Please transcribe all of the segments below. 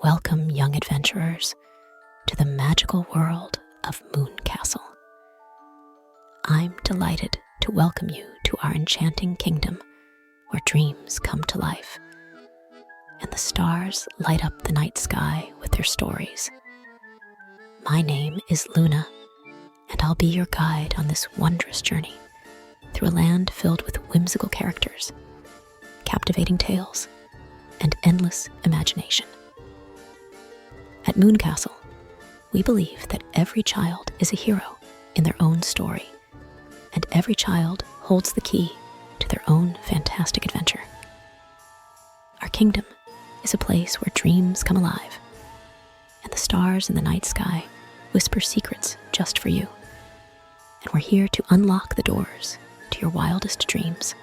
Welcome, young adventurers, to the magical world of Moon Castle. I'm delighted to welcome you to our enchanting kingdom where dreams come to life and the stars light up the night sky with their stories. My name is Luna, and I'll be your guide on this wondrous journey through a land filled with whimsical characters, captivating tales, and endless imagination. At Moon Castle, we believe that every child is a hero in their own story, and every child holds the key to their own fantastic adventure. Our kingdom is a place where dreams come alive, and the stars in the night sky whisper secrets just for you. And we're here to unlock the doors to your wildest dreams.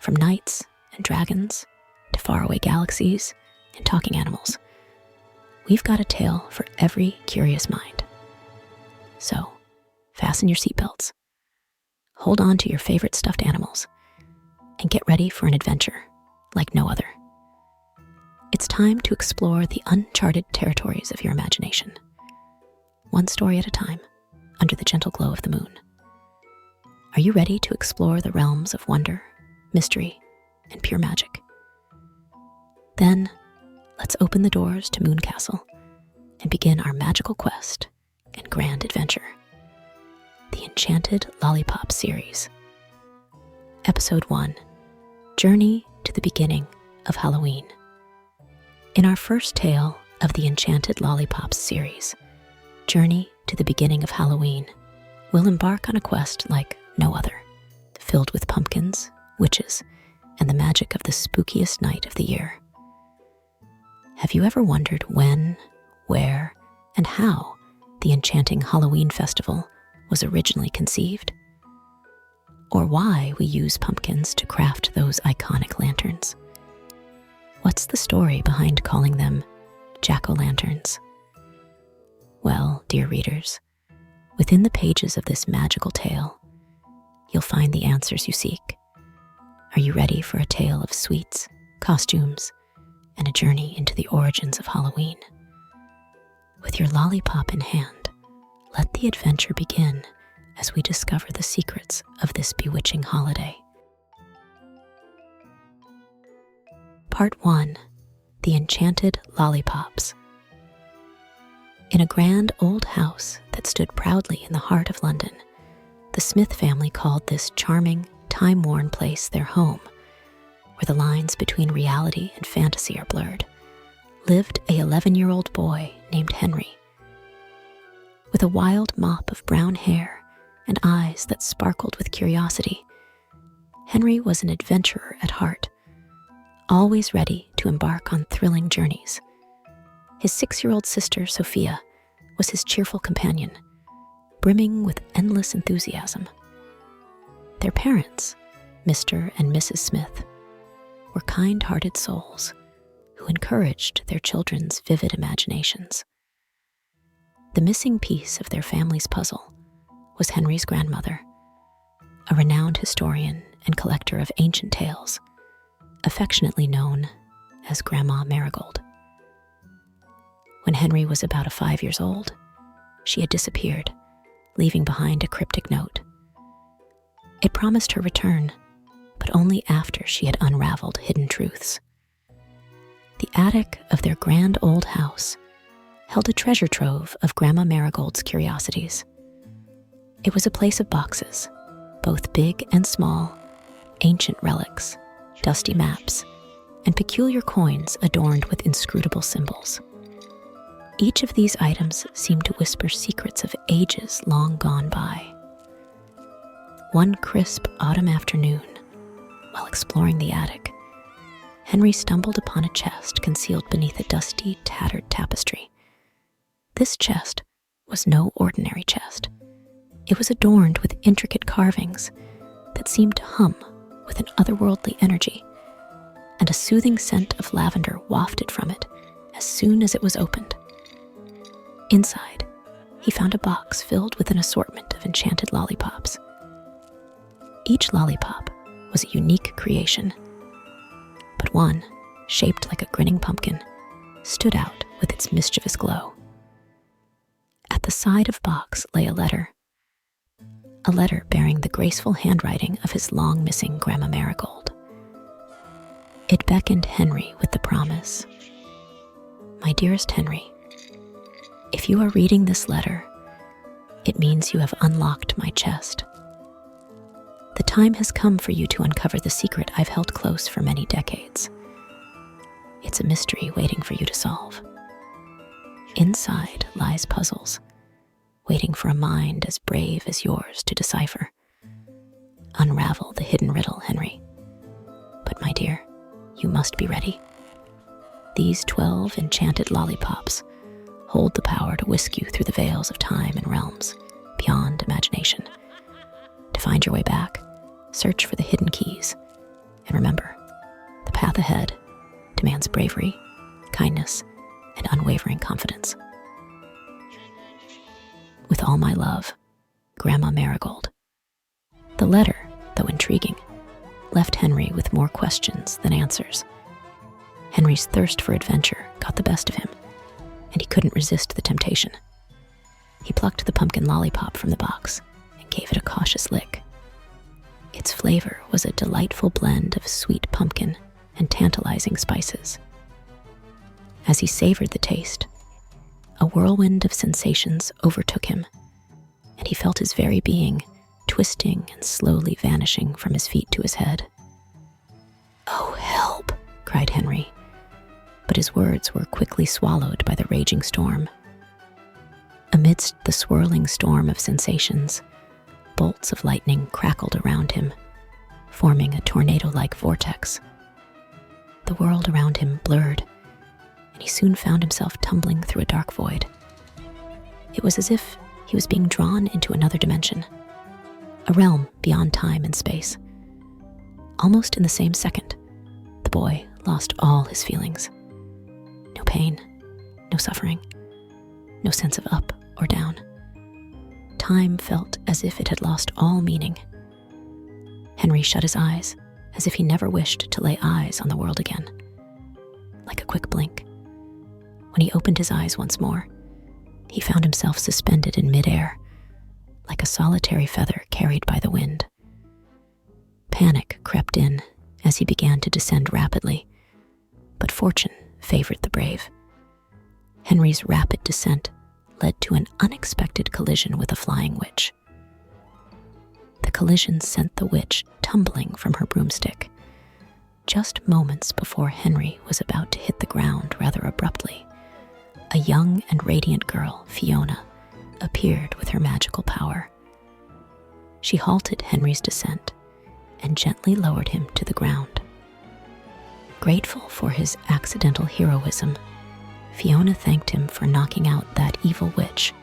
From knights and dragons to faraway galaxies and talking animals, we've got a tale for every curious mind. So, fasten your seatbelts, hold on to your favorite stuffed animals, and get ready for an adventure like no other. It's time to explore the uncharted territories of your imagination, one story at a time, under the gentle glow of the moon. Are you ready to explore the realms of wonder, mystery, and pure magic? Then, let's open the doors to Moon Castle and begin our magical quest and grand adventure. The Enchanted Lollipops series. Episode 1, Journey to the Beginning of Halloween. In our first tale of the Enchanted Lollipops series, Journey to the Beginning of Halloween, we'll embark on a quest like no other, filled with pumpkins, witches, and the magic of the spookiest night of the year. Have you ever wondered when, where, and how the enchanting Halloween festival was originally conceived? Or why we use pumpkins to craft those iconic lanterns? What's the story behind calling them jack-o'-lanterns? Well, dear readers, within the pages of this magical tale, you'll find the answers you seek. Are you ready for a tale of sweets, costumes, and a journey into the origins of Halloween? With your lollipop in hand, let the adventure begin as we discover the secrets of this bewitching holiday. Part 1, The Enchanted Lollipops. In a grand old house that stood proudly in the heart of London, the Smith family called this charming, time-worn place their home, where the lines between reality and fantasy are blurred, lived a 11-year-old boy named Henry. With a wild mop of brown hair and eyes that sparkled with curiosity, Henry was an adventurer at heart, always ready to embark on thrilling journeys. His 6-year-old sister, Sophia, was his cheerful companion, brimming with endless enthusiasm. Their parents, Mr. and Mrs. Smith, were kind-hearted souls who encouraged their children's vivid imaginations. The missing piece of their family's puzzle was Henry's grandmother, a renowned historian and collector of ancient tales, affectionately known as Grandma Marigold. When Henry was about 5 years old, she had disappeared, leaving behind a cryptic note. It promised her return, but only after she had unraveled hidden truths. The attic of their grand old house held a treasure trove of Grandma Marigold's curiosities. It was a place of boxes, both big and small, ancient relics, dusty maps, and peculiar coins adorned with inscrutable symbols. Each of these items seemed to whisper secrets of ages long gone by. One crisp autumn afternoon, while exploring the attic, Henry stumbled upon a chest concealed beneath a dusty, tattered tapestry. This chest was no ordinary chest. It was adorned with intricate carvings that seemed to hum with an otherworldly energy, and a soothing scent of lavender wafted from it as soon as it was opened. Inside, he found a box filled with an assortment of enchanted lollipops. Each lollipop was a unique creation, but one, shaped like a grinning pumpkin, stood out with its mischievous glow. At the side of box lay a letter bearing the graceful handwriting of his long-missing Grandma Marigold. It beckoned Henry with the promise, "My dearest Henry, if you are reading this letter, it means you have unlocked my chest. The time has come for you to uncover the secret I've held close for many decades. It's a mystery waiting for you to solve. Inside lies puzzles, waiting for a mind as brave as yours to decipher. Unravel the hidden riddle, Henry. But my dear, you must be ready. These 12 enchanted lollipops hold the power to whisk you through the veils of time and realms beyond imagination. To find your way back, search for the hidden keys. And remember, the path ahead demands bravery, kindness, and unwavering confidence. With all my love, Grandma Marigold." The letter, though intriguing, left Henry with more questions than answers. Henry's thirst for adventure got the best of him, and he couldn't resist the temptation. He plucked the pumpkin lollipop from the box and gave it a cautious lick. Its flavor was a delightful blend of sweet pumpkin and tantalizing spices. As he savored the taste, a whirlwind of sensations overtook him, and he felt his very being twisting and slowly vanishing from his feet to his head. "Oh, help!" cried Henry, but his words were quickly swallowed by the raging storm. Amidst the swirling storm of sensations, bolts of lightning crackled around him, forming a tornado-like vortex. The world around him blurred, and he soon found himself tumbling through a dark void. It was as if he was being drawn into another dimension, a realm beyond time and space. Almost in the same second, the boy lost all his feelings. No pain, no suffering, no sense of up or down. Time felt as if it had lost all meaning. Henry shut his eyes as if he never wished to lay eyes on the world again. Like a quick blink, when he opened his eyes once more, he found himself suspended in midair, like a solitary feather carried by the wind. Panic crept in as he began to descend rapidly, but fortune favored the brave. Henry's rapid descent led to an unexpected collision with a flying witch. The collision sent the witch tumbling from her broomstick, just moments before Henry was about to hit the ground rather abruptly. A young and radiant girl, Fiona, appeared with her magical power. She halted Henry's descent and gently lowered him to the ground. Grateful for his accidental heroism, Fiona thanked him for knocking out that evil witch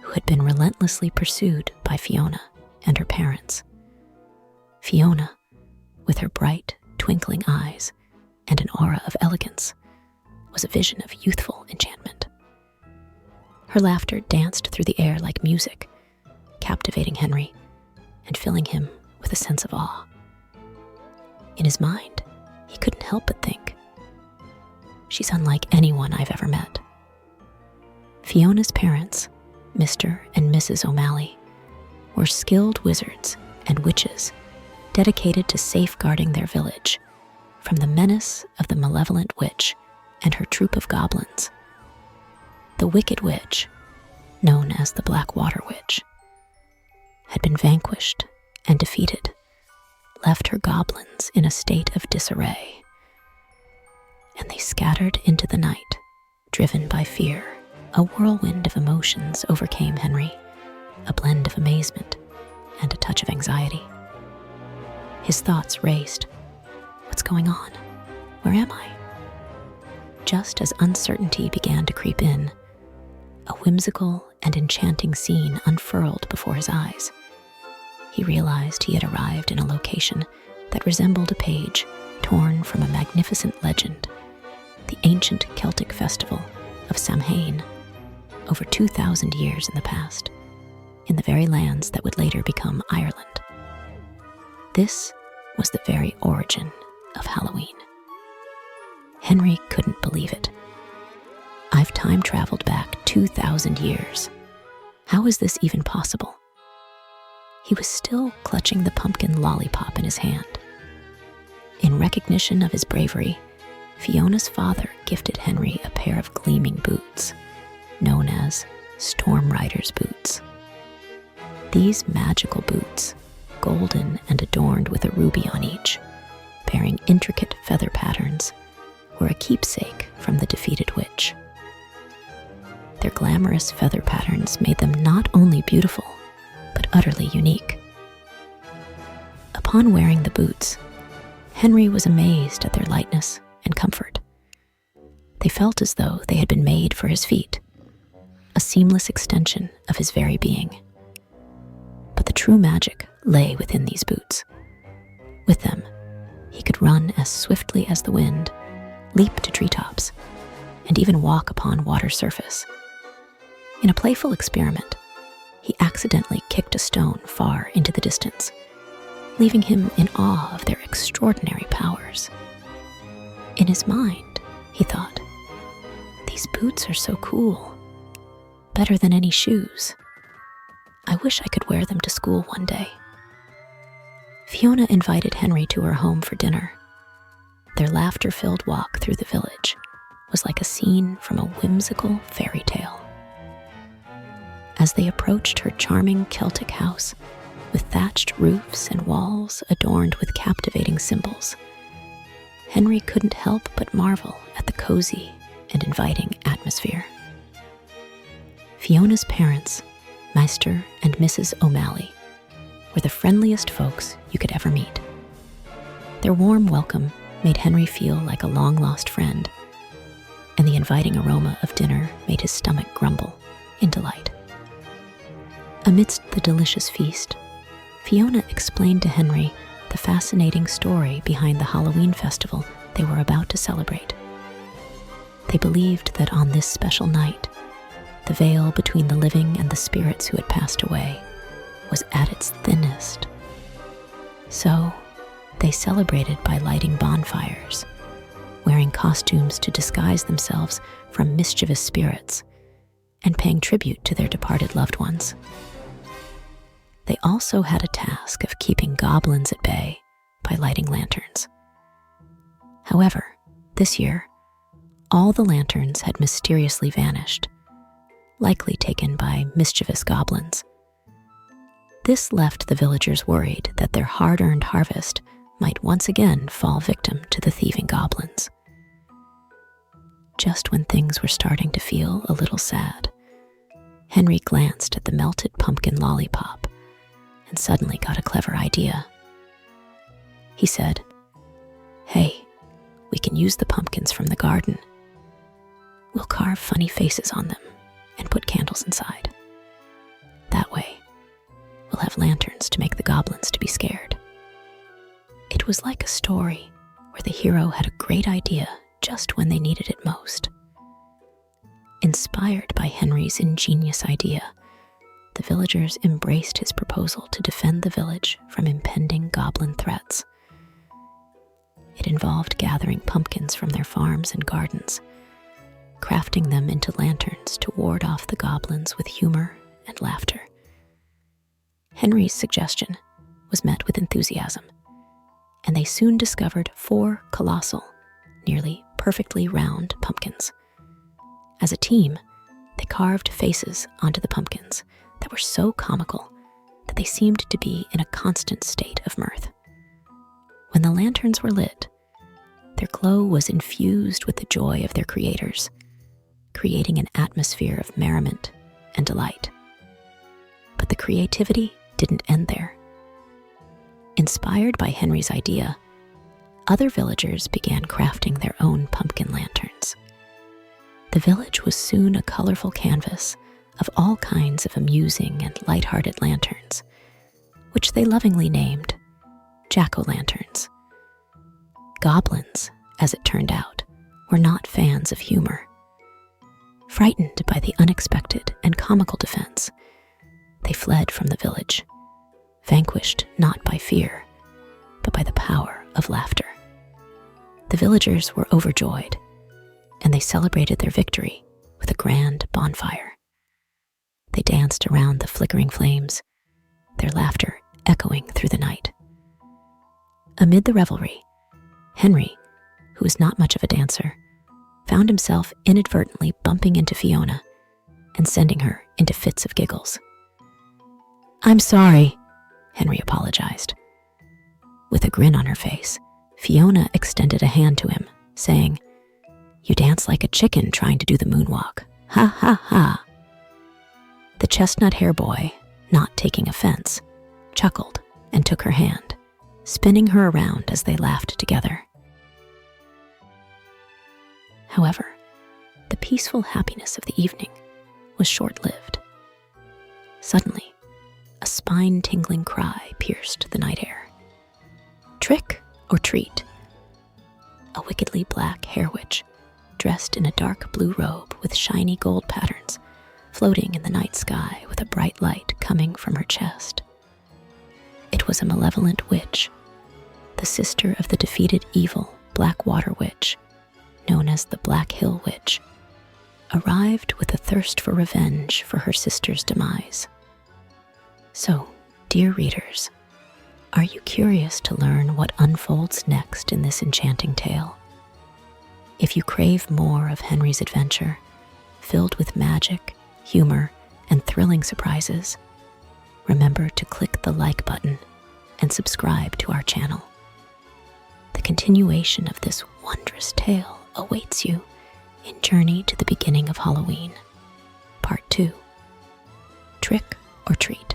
who had been relentlessly pursued by Fiona and her parents. Fiona, with her bright, twinkling eyes and an aura of elegance, was a vision of youthful enchantment. Her laughter danced through the air like music, captivating Henry and filling him with a sense of awe. In his mind, he couldn't help but think, "She's unlike anyone I've ever met." Fiona's parents, Mr. and Mrs. O'Malley, were skilled wizards and witches dedicated to safeguarding their village from the menace of the malevolent witch and her troop of goblins. The wicked witch, known as the Black Water Witch, had been vanquished and defeated, left her goblins in a state of disarray, and they scattered into the night, driven by fear. A whirlwind of emotions overcame Henry, a blend of amazement and a touch of anxiety. His thoughts raced. What's going on? Where am I? Just as uncertainty began to creep in, a whimsical and enchanting scene unfurled before his eyes. He realized he had arrived in a location that resembled a page torn from a magnificent legend, the ancient Celtic festival of Samhain, over 2,000 years in the past, in the very lands that would later become Ireland. This was the very origin of Halloween. Henry couldn't believe it. I've time traveled back 2,000 years. How is this even possible? He was still clutching the pumpkin lollipop in his hand. In recognition of his bravery, Fiona's father gifted Henry a pair of gleaming boots, known as Storm Rider's boots. These magical boots, golden and adorned with a ruby on each, bearing intricate feather patterns, were a keepsake from the defeated witch. Their glamorous feather patterns made them not only beautiful, but utterly unique. Upon wearing the boots, Henry was amazed at their lightness and comfort. They felt as though they had been made for his feet, a seamless extension of his very being. But the true magic lay within these boots. With them, he could run as swiftly as the wind, leap to treetops, and even walk upon water's surface. In a playful experiment, he accidentally kicked a stone far into the distance, leaving him in awe of their extraordinary powers. In his mind, he thought, "These boots are so cool, better than any shoes. I wish I could wear them to school one day." Fiona invited Henry to her home for dinner. Their laughter-filled walk through the village was like a scene from a whimsical fairy tale. As they approached her charming Celtic house, with thatched roofs and walls adorned with captivating symbols, Henry couldn't help but marvel at the cozy and inviting atmosphere. Fiona's parents, Mr. and Mrs. O'Malley, were the friendliest folks you could ever meet. Their warm welcome made Henry feel like a long-lost friend, and the inviting aroma of dinner made his stomach grumble in delight. Amidst the delicious feast, Fiona explained to Henry the fascinating story behind the Halloween festival they were about to celebrate. They believed that on this special night, the veil between the living and the spirits who had passed away was at its thinnest. So, they celebrated by lighting bonfires, wearing costumes to disguise themselves from mischievous spirits, and paying tribute to their departed loved ones. They also had a task of keeping goblins at bay by lighting lanterns. However, this year, all the lanterns had mysteriously vanished, likely taken by mischievous goblins. This left the villagers worried that their hard-earned harvest might once again fall victim to the thieving goblins. Just when things were starting to feel a little sad, Henry glanced at the melted pumpkin lollipop and suddenly got a clever idea. He said, "Hey, we can use the pumpkins from the garden. We'll carve funny faces on them and put candles inside. That way, we'll have lanterns to make the goblins to be scared." It was like a story where the hero had a great idea just when they needed it most. Inspired by Henry's ingenious idea, the villagers embraced his proposal to defend the village from impending goblin threats. It involved gathering pumpkins from their farms and gardens, crafting them into lanterns to ward off the goblins with humor and laughter. Henry's suggestion was met with enthusiasm, and they soon discovered 4 colossal, nearly perfectly round pumpkins. As a team, they carved faces onto the pumpkins that were so comical that they seemed to be in a constant state of mirth. When the lanterns were lit, their glow was infused with the joy of their creators, creating an atmosphere of merriment and delight. But the creativity didn't end there. Inspired by Henry's idea, other villagers began crafting their own pumpkin lanterns. The village was soon a colorful canvas of all kinds of amusing and light-hearted lanterns, which they lovingly named jack-o'-lanterns. Goblins, as it turned out, were not fans of humor. Frightened by the unexpected and comical defense, they fled from the village, vanquished not by fear, but by the power of laughter. The villagers were overjoyed, and they celebrated their victory with a grand bonfire. They danced around the flickering flames, their laughter echoing through the night. Amid the revelry, Henry, who was not much of a dancer, found himself inadvertently bumping into Fiona and sending her into fits of giggles. "I'm sorry," Henry apologized. With a grin on her face, Fiona extended a hand to him, saying, "You dance like a chicken trying to do the moonwalk. Ha ha ha." The chestnut hair boy, not taking offense, chuckled and took her hand, spinning her around as they laughed together. However, the peaceful happiness of the evening was short-lived. Suddenly, a spine-tingling cry pierced the night air. Trick or treat? A wickedly black hair witch, dressed in a dark blue robe with shiny gold patterns, floating in the night sky with a bright light coming from her chest. It was a malevolent witch, the sister of the defeated evil Blackwater Witch, known as the Black Hill Witch, arrived with a thirst for revenge for her sister's demise. So, dear readers, are you curious to learn what unfolds next in this enchanting tale? If you crave more of Henry's adventure, filled with magic, humor, and thrilling surprises, remember to click the like button and subscribe to our channel. The continuation of this wondrous tale awaits you in Journey to the Beginning of Halloween, Part 2, Trick or Treat.